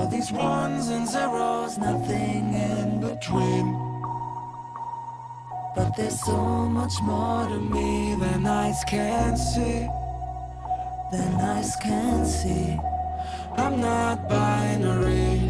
these ones and zeros, nothing in between. But there's so much more to me than eyes can see, than eyes can see. I'm not binary.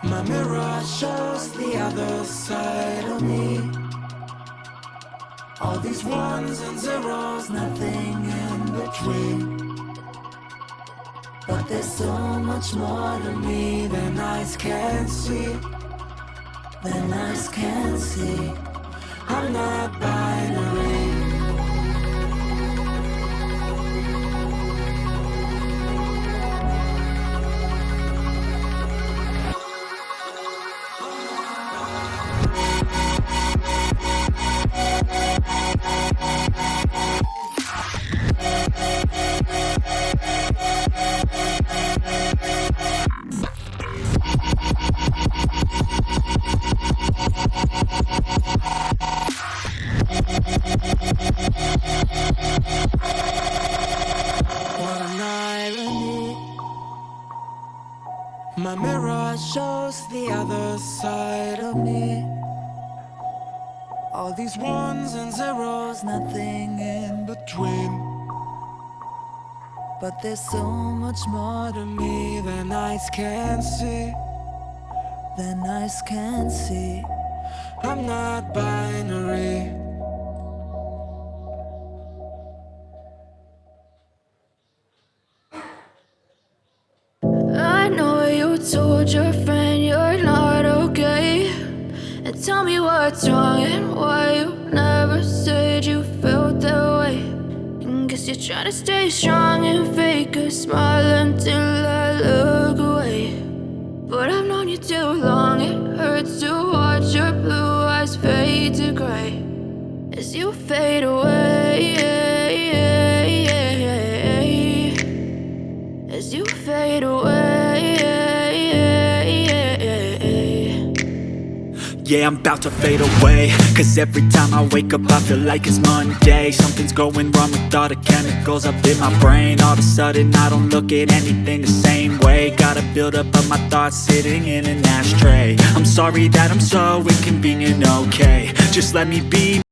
My mirror shows the other side of me. All these ones and zeros, nothing in between. But there's so much more to me than eyes can see, than eyes can see. I'm not binary. What an irony. My mirror shows the other side of me. All these ones and zeros, nothing in between. But there's so much more to me than eyes can see, than eyes can see. I'm not binary. I know you told your friend you're not okay, and tell me what's wrong and why you never said you felt that way. And guess you're trying to stay strong and fake a smile until I look away. But I've known you too long, it hurts to watch your blue eyes fade to gray as you fade away, as you fade away. Yeah, I'm about to fade away, cause every time I wake up I feel like it's Monday. Something's going wrong with all the chemicals up in my brain. All of a sudden I don't look at anything the same way. Gotta build up of my thoughts sitting in an ashtray. I'm sorry that I'm so inconvenient, okay? Just let me be